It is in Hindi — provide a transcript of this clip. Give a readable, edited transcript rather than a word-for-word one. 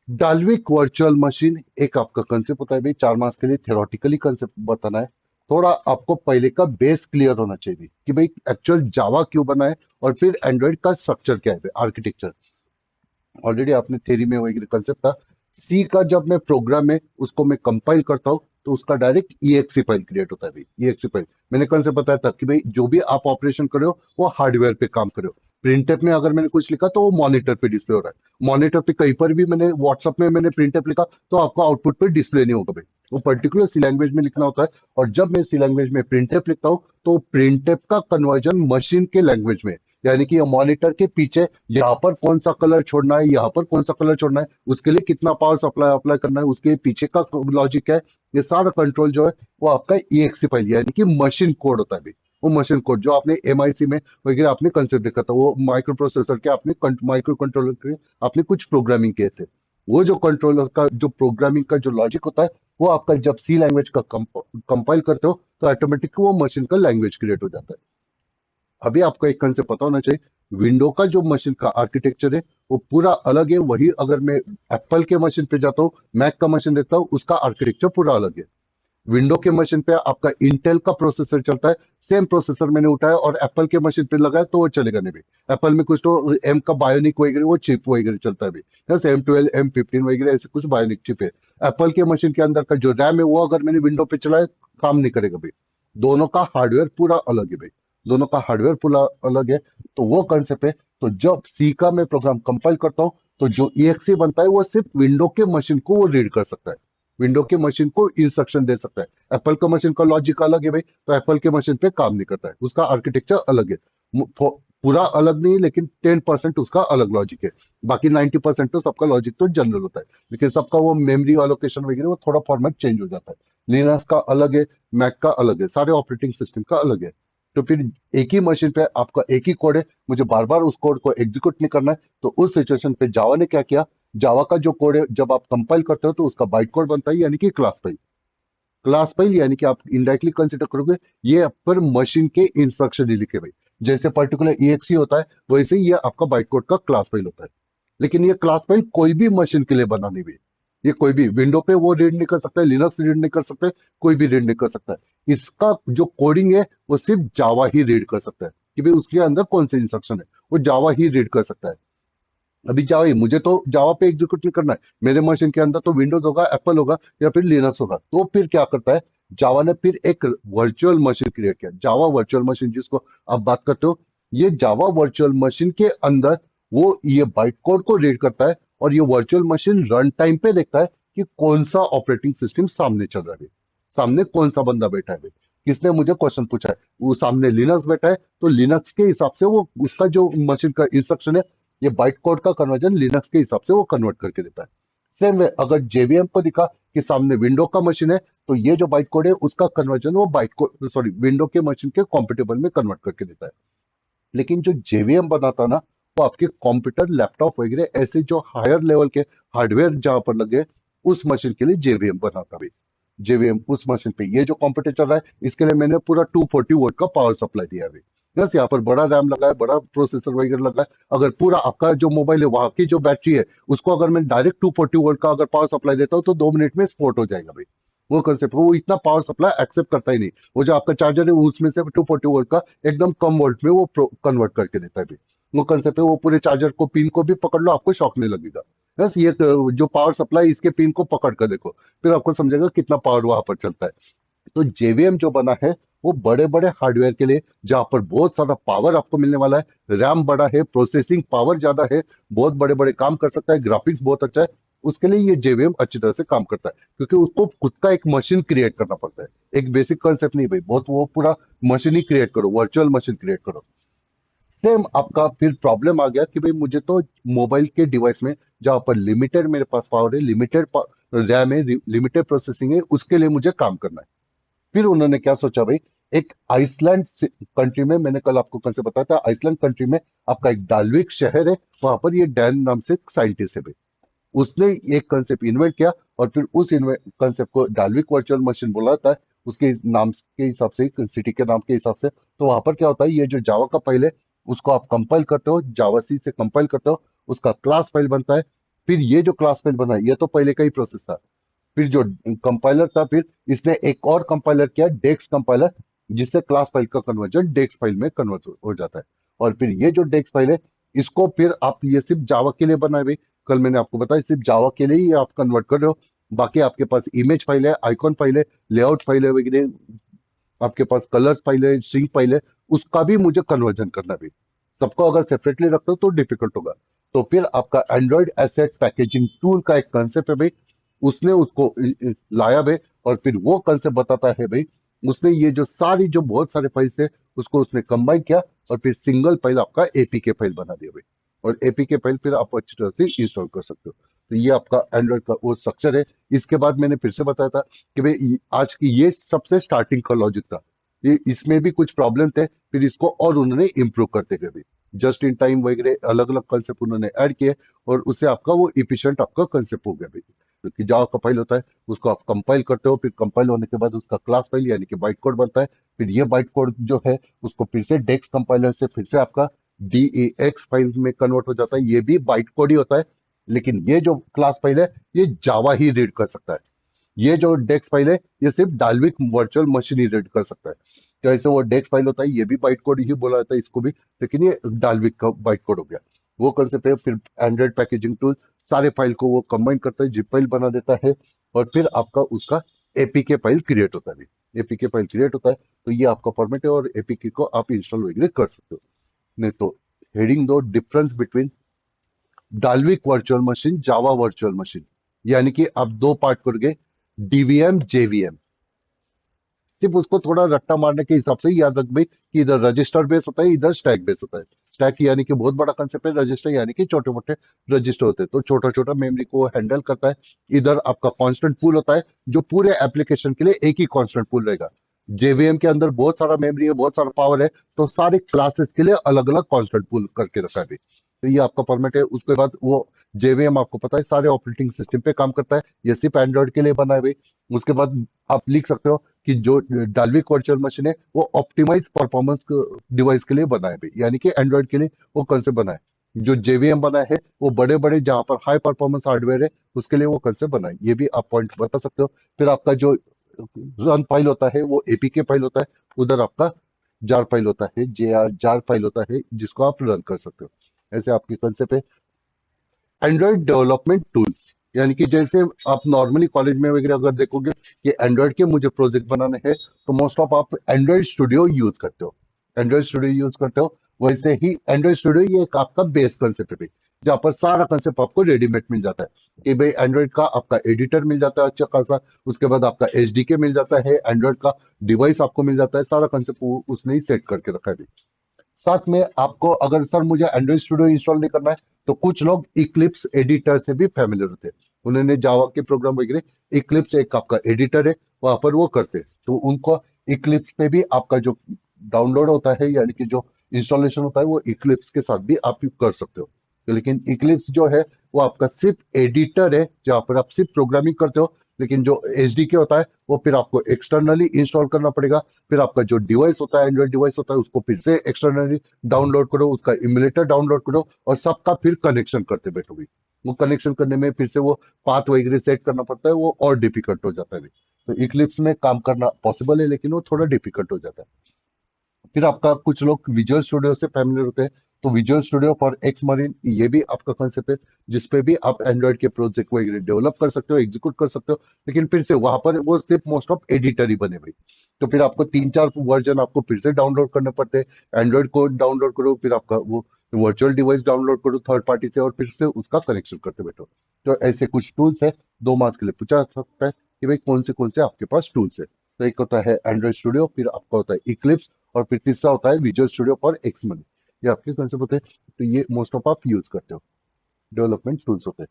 डाल्विक वर्चुअल मशीन एक आपका कंसेप्ट होता है भाई, 4 मास के लिए थ्योरेटिकली कंसेप्ट बताना है। थोड़ा आपको पहले का बेस क्लियर होना चाहिए कि भाई एक्चुअल जावा क्यों बना है, और फिर एंड्रॉइड का स्ट्रक्चर क्या है, आर्किटेक्चर। ऑलरेडी आपने थ्योरी में वही कंसेप्ट था। सी का जब मैं प्रोग्राम में उसको मैं कंपाइल करता हूँ तो उसका डायरेक्ट ईएक्सी फाइल क्रिएट होता है भाई, ईएक्सी फाइल। मैंने कंसेप्ट बताया था कि भाई जो भी आप ऑपरेशन कर रहे हो वो हार्डवेयर पे काम कर रहे हो। प्रिंटफ में अगर मैंने कुछ लिखा तो वो मॉनिटर पे डिस्प्ले हो रहा है, मॉनिटर पे कहीं पर भी मैंने व्हाट्सएप में मैंने प्रिंटफ लिखा तो आपका आउटपुट पे डिस्प्ले नहीं होगा भाई। वो पर्टिकुलर सी लैंग्वेज में लिखना होता है। और जब मैं सी लैंग्वेज में प्रिंटफ लिखता हूँ तो प्रिंटफ का कन्वर्जन मशीन के लैंग्वेज में, यानी कि मॉनिटर के पीछे यहाँ पर कौन सा कलर छोड़ना है, यहाँ पर कौन सा कलर छोड़ना है, उसके लिए कितना पावर सप्लाई अप्लाई करना है, उसके पीछे का लॉजिक है। ये सारा कंट्रोल जो है वो आपका ईएक्सी फाइल यानी कि मशीन कोड होता है भाई। वो मशीन कोड जो आपने एमआईसी में वगैरह आपने कंसेप्ट देखा था, वो माइक्रो प्रोसेसर के आपने माइक्रो कंट्रोलर के आपने कुछ प्रोग्रामिंग किए थे। वो जो कंट्रोलर का जो प्रोग्रामिंग का जो लॉजिक होता है वो आपका जब सी लैंग्वेज का कंपाइल करते हो तो ऑटोमेटिक वो मशीन का लैंग्वेज क्रिएट हो जाता है। अभी आपको एक कंसेप्ट पता होना चाहिए, विंडो का जो मशीन का आर्किटेक्चर है वो पूरा अलग है। वही अगर मैं एप्पल के मशीन पे जाता हूँ, मैक का मशीन देखता हूँ, उसका आर्किटेक्चर पूरा अलग है। विंडो के मशीन पे आपका इंटेल का प्रोसेसर चलता है, सेम प्रोसेसर मैंने उठाया और एप्पल के मशीन पे लगाया तो वो चलेगा नहीं भाई। एप्पल में कुछ तो एम का बायोनिक वगैरह वो चिप वगैरह चलता है भाई, जैसे M12 M15 वगैरह ऐसे कुछ बायोनिक चिप है। एप्पल के मशीन के अंदर का जो रैम है वो अगर मैंने विंडो पे चलाया काम नहीं करेगा भाई। दोनों का हार्डवेयर पूरा अलग है भाई, दोनों का हार्डवेयर पूरा अलग है। तो वो कंसेप्ट है। तो जब सी का मैं प्रोग्राम कंपाइल करता हूँ तो जो ईएक्सी बनता है वो सिर्फ विंडो के मशीन को वो रीड कर सकता है, विंडो के मशीन को इंस्ट्रक्शन दे सकता है। एप्पल का मशीन का लॉजिक अलग है भाई, तो एप्पल के मशीन पे काम नहीं करता है, उसका आर्किटेक्चर अलग है। पूरा अलग नहीं लेकिन 10% उसका अलग लॉजिक है। बाकी 90% तो सबका लॉजिक तो जनरल होता है, लेकिन सबका वो मेमोरी अलोकेशन वगैरह वो थोड़ा फॉर्मेट चेंज हो जाता है। लिनक्स का अलग है, मैक का अलग है, सारे ऑपरेटिंग सिस्टम का अलग है। तो फिर एक ही मशीन पे आपका एक ही कोड है, मुझे बार बार उस कोड को एग्जीक्यूट नहीं करना है। तो उस सिचुएशन पे जावा ने क्या किया, जावा का जो कोड है जब आप कंपाइल करते हो तो उसका बाइट कोड बनता है यानी कि क्लास फाइल। क्लास फाइल यानी कि आप इनडायरेक्टली कंसिडर करोगे ये पर मशीन के इंस्ट्रक्शन ही लिखे भाई। जैसे पर्टिकुलर ईएक्सी होता है वैसे ही ये आपका बाइट कोड का क्लास फाइल होता है। लेकिन ये क्लास फाइल कोई भी मशीन के लिए बना नहीं हुई। ये कोई भी विंडो पे वो रीड नहीं कर सकता है, लिनक्स रीड नहीं कर सकते, कोई भी रीड नहीं कर सकता है। इसका जो कोडिंग है वो सिर्फ जावा ही रीड कर सकता है कि भाई उसके अंदर कौन से इंस्ट्रक्शन है, वो जावा ही रीड कर सकता है। अभी जावा ही मुझे तो जावा पे एग्जीक्यूट नहीं करना है, मेरे मशीन के अंदर तो विंडोज होगा, एप्पल होगा या फिर लिनक्स होगा। तो फिर क्या करता है, जावा ने फिर एक वर्चुअल मशीन क्रिएट किया, जावा वर्चुअल मशीन जिसको आप बात करते हो। ये जावा वर्चुअल मशीन के अंदर वो ये बाइट कोड को रीड करता है और ये वर्चुअल मशीन रन टाइम पे देखता है कि कौन सा ऑपरेटिंग सिस्टम सामने चल रहा है, सामने कौन सा बंदा बैठा है, किसने मुझे क्वेश्चन पूछा है। वो सामने लिनक्स बैठा है तो लिनक्स के हिसाब से वो उसका जो मशीन का इंस्ट्रक्शन है, ये बाइट कोड का कन्वर्जन लिनक्स के हिसाब से वो कन्वर्ट करके देता है। सेम वे अगर जेवीएम को दिखा कि सामने विंडो का मशीन है तो ये जो बाइट कोड है उसका कन्वर्जन वो बाइट कोड सॉरी विंडो के मशीन के कॉम्पिटेबल में कन्वर्ट करके देता है। लेकिन जो जेवीएम बनाता ना वो आपके कंप्यूटर लैपटॉप वगैरह ऐसे जो हायर लेवल के हार्डवेयर जहां पर लगे उस मशीन के लिए जेवीएम बनाता भाई। जेवीएम उस मशीन पे ये जो कंप्यूटर चल रहा है इसके लिए मैंने पूरा 240 वोल्ट का पावर सप्लाई दिया है अभी। बस यहाँ पर बड़ा रैम लगा है, बड़ा प्रोसेसर वगैरह लगा है। अगर पूरा आपका जो मोबाइल है वहां की जो बैटरी है उसको अगर मैं डायरेक्ट 240 वोल्ट का अगर पावर सप्लाई देता हूँ तो 2 मिनट में स्पोर्ट हो जाएगा भाई। वो कंसेप्ट वो इतना पावर सप्लाई एक्सेप्ट करता ही नहीं। वो जो आपका चार्जर है उसमें से 240 वोल्ट का एकदम कम वोल्ट में वो कन्वर्ट करके देता है भाई। वो कंसेप्ट है, वो पूरे चार्जर को पिन को भी पकड़ लो आपको शॉक नहीं लगेगा। बस ये जो पावर सप्लाई इसके पिन को पकड़ कर देखो, फिर आपको समझेगा कितना पावर वहां पर चलता है। तो जेवीएम जो बना है वो बड़े बड़े हार्डवेयर के लिए जहां पर बहुत सारा पावर आपको मिलने वाला है, रैम बड़ा है, प्रोसेसिंग पावर ज्यादा है, बहुत बड़े बड़े काम कर सकता है, ग्राफिक्स बहुत अच्छा है, उसके लिए ये जेवीएम अच्छी तरह से काम करता है। क्योंकि उसको खुद का एक मशीन क्रिएट करना पड़ता है, एक बेसिक कंसेप्ट नहीं भाई, बहुत वो पूरा मशीन ही क्रिएट करो, वर्चुअल मशीन क्रिएट करो। सेम आपका फिर प्रॉब्लम आ गया कि भाई मुझे तो मोबाइल के डिवाइस में जहां पर लिमिटेड मेरे पास पावर है, लिमिटेड रैम है, लिमिटेड प्रोसेसिंग है, उसके लिए मुझे काम करना है। फिर उन्होंने क्या सोचा भाई, एक आइसलैंड कंट्री में, मैंने कल आपको कल से बताया था, आइसलैंड कंट्री में आपका एक डाल्विक शहर है, वहां पर ये डैन नाम से साइंटिस्ट है भाई। उसने एक कंसेप्ट इन्वेंट किया और फिर उस कंसेप्ट को डाल्विक वर्चुअल मशीन बोला जाता है, उसके नाम के हिसाब से, सिटी के नाम के हिसाब से। तो वहां पर क्या होता है, ये जो जावा का फाइल है उसको आप कंपाइल करते हो, जावा सी से कंपाइल करते हो, उसका क्लास फाइल बनता है। फिर ये जो क्लास फाइल बना ये तो पहले का ही प्रोसेस था। फिर जो कंपाइलर था, फिर इसने एक और कंपाइलर किया, डेक्स कंपाइलर, जिससे क्लास फाइल का कन्वर्जन डेक्स फाइल में कन्वर्ट हो जाता है। और फिर ये जो डेक्स फाइल है, इसको फिर आप, ये सिर्फ जावा के लिए बना है भाई। कल मैंने आपको बताया सिर्फ जावा के लिए ही आप कन्वर्ट कर रहे हो। बाकी आपके पास इमेज फाइल है, आइकॉन फाइल है, लेआउट फाइल है वगैरह, आपके पास कलर्स फाइल है, सिंक फाइल है, उसका भी मुझे कन्वर्जन करना भी। सबको अगर सेपरेटली रखते हो तो डिफिकल्ट होगा। तो फिर आपका एंड्रॉइड एसेट पैकेजिंग टूल का एक कंसेप्ट है भाई, उसने उसको लाया भाई। और फिर वो कंसेप्ट बताता है भाई, उसने ये जो सारी जो बहुत सारे फाइल्स है उसको उसने कंबाइन किया, और फिर सिंगल फाइल आपका एपीके फाइल बना दिया भाई। और एपीके फाइल फिर आप अच्छी तरह से इंस्टॉल कर सकते हो। तो ये आपका एंड्रॉइड का वो स्ट्रक्चर है। इसके बाद मैंने फिर से बताया था कि भाई आज की ये सबसे स्टार्टिंग का लॉजिक था। ये इसमें भी कुछ प्रॉब्लम थे, फिर इसको और उन्होंने इम्प्रूव करते गए भी। जस्ट इन टाइम वगैरह अलग अलग कंसेप्ट उन्होंने ऐड किए, और उससे आपका वो इफिशिएंट आपका कंसेप्ट हो गया भाई। क्योंकि जावा का फाइल होता है, उसको आप कंपाइल करते हो, फिर कंपाइल होने के बाद उसका क्लास फाइल यानी कि बाइट कोड बनता है। फिर ये बाइट कोड जो है उसको फिर से डेक्स कंपाइलर से फिर से आपका DEX फाइल में कन्वर्ट हो जाता है। ये भी बाइट कोड ही होता है, लेकिन ये जो क्लास फाइल है ये जावा ही रीड कर सकता है। ये जो डेक्स फाइल है ये सिर्फ डाल्विक वर्चुअल मशीन ही रीड कर सकता है। तो ऐसे वो डेक्स फाइल होता है, ये भी बाइट कोड ही बोला जाता है इसको भी, लेकिन ये डाल्विक का बाइट कोड हो गया। वो कंसेप्ट है। फिर एंड्रॉइड पैकेजिंग टूल सारे फाइल को वो कंबाइन करता है, जिप फाइल बना देता है, और फिर आपका उसका एपीके फाइल क्रिएट होता है। एपीके फाइल क्रिएट होता है, तो ये आपका फॉर्मेट है, और एपीके को आप इंस्टॉल वगैरह कर सकते हो। नहीं तो हेडिंग दो difference between Dalvik virtual machine, Java virtual machine, यानी कि आप दो पार्ट करोगे, डीवीएम जेवीएम। सिर्फ उसको थोड़ा रट्टा मारने के हिसाब से ही याद रख भाई कि इधर रजिस्टर बेस होता है, इधर स्टैक बेस होता है। स्टैक यानी कि बहुत बड़ा कंसेप्ट है, रजिस्टर यानी कि छोटे मोटे रजिस्टर होते हैं, तो छोटा छोटा मेमोरी को हैंडल करता है। इधर आपका कांस्टेंट पूल होता है, जो पूरे एप्लीकेशन के लिए एक ही कांस्टेंट पूल रहेगा। जेवीएम के अंदर बहुत सारा मेमोरी है, बहुत सारा पावर है, तो सारे क्लासेस के लिए अलग अलग कांस्टेंट पूल करके रखा है भाई। तो ये आपका फॉर्मेट है। उसके बाद वो जेवीएम आपको पता है सारे ऑपरेटिंग सिस्टम पे काम करता है, ये सिर्फ एंड्रॉइड के लिए बना है भाई। उसके बाद आप लिख सकते हो कि जो डाल्विक वर्चुअल मशीन है वो ऑप्टिमाइज परफॉर्मेंस डिवाइस के लिए बना है भाई, यानी कि एंड्रॉइड के लिए वो कंसेप्ट बना है। जो जेवीएम बना है वो बड़े बड़े जहां पर हाई परफॉर्मेंस हार्डवेयर है उसके लिए वो कंसेप्ट बना है, ये भी आप पॉइंट बता सकते हो। फिर आपका जो रन फाइल होता है वो एपीके फाइल होता है, उधर आपका जार फाइल होता है, जार फाइल होता है, जिसको आप रन कर सकते हो। ऐसे आपकी कंसेप्ट है। एंड्रॉइड डेवलपमेंट टूल्स, यानी कि जैसे आप नॉर्मली कॉलेज में वगैरह अगर देखोगे कि एंड्रॉइड के मुझे प्रोजेक्ट बनाने हैं, तो मोस्ट ऑफ आप एंड्रॉइड स्टूडियो यूज करते हो। एंड्रॉइड स्टूडियो यूज करते हो। वैसे ही एंड्रॉइड स्टूडियो ये एक आपका बेस कंसेप्ट है, जहाँ पर सारा कंसेप्ट आपको रेडीमेड मिल जाता है कि भाई एंड्रॉइड का आपका एडिटर मिल जाता है अच्छा खासा। उसके बाद आपका एचडीके मिल जाता है, एंड्रॉइड का डिवाइस आपको मिल जाता है, सारा कंसेप्ट उसने ही सेट करके रखा है। साथ में आपको अगर सर मुझे एंड्रॉइड स्टूडियो इंस्टॉल नहीं करना है, तो कुछ लोग इक्लिप्स एडिटर से भी फैमिलियर होते हैं। उन्होंने जावा के प्रोग्राम वगैरह, इक्लिप्स एक आपका एडिटर है, वहां पर वो करते हैं, तो उनको इक्लिप्स पे भी आपका जो डाउनलोड होता है यानी कि जो इंस्टॉलेशन होता है वो इक्लिप्स के साथ भी आप कर सकते हो। तो लेकिन इक्लिप्स जो है वो आपका सिर्फ एडिटर है, जहाँ पर आप सिर्फ प्रोग्रामिंग करते हो। लेकिन जो एचडीके होता है वो फिर आपको एक्सटर्नली इंस्टॉल करना पड़ेगा। फिर आपका जो डिवाइस होता है, एंड्रॉइड डिवाइस होता है, उसको फिर से एक्सटर्नली डाउनलोड करो, उसका इमुलेटर डाउनलोड करो, और सबका फिर कनेक्शन करते बैठोगे। वो कनेक्शन करने में फिर से वो पाथ वगैरह सेट करना पड़ता है, वो और डिफिकल्ट हो जाता है। तो इक्लिप्स में काम करना पॉसिबल है, लेकिन वो थोड़ा डिफिकल्ट हो जाता है। फिर आपका कुछ लोग विजुअल स्टूडियो से फैमिलियर होते हैं, तो visual studio for x marine ये भी आपका कंसेप्ट है, जिसपे भी आप एंड्रॉइड के प्रोजेक्ट वगैरह डेवलप कर सकते हो, एग्जीक्यूट कर सकते हो। लेकिन फिर से वहां पर वो सिर्फ मोस्ट ऑफ एडिटर ही बने भाई। तो फिर आपको तीन चार वर्जन आपको फिर से डाउनलोड करने पड़ते हैं। एंड्रॉइड को डाउनलोड करो, फिर आपका वो वर्चुअल डिवाइस डाउनलोड करो थर्ड पार्टी से, और फिर से उसका कनेक्शन करते बैठो। तो ऐसे कुछ टूल्स है। 2 मार्क्स के लिए पूछा जा सकता है कि भाई कौन से आपके पास टूल्स है। तो एक होता है एंड्रॉइड स्टूडियो, फिर आपका होता है इक्लिप्स, और फिर तीसरा होता है visual studio for x money. ये आपके कंसेप्ट होते हैं, तो ये मोस्ट ऑफ आप यूज करते हो, डेवलपमेंट टूल्स होते हैं।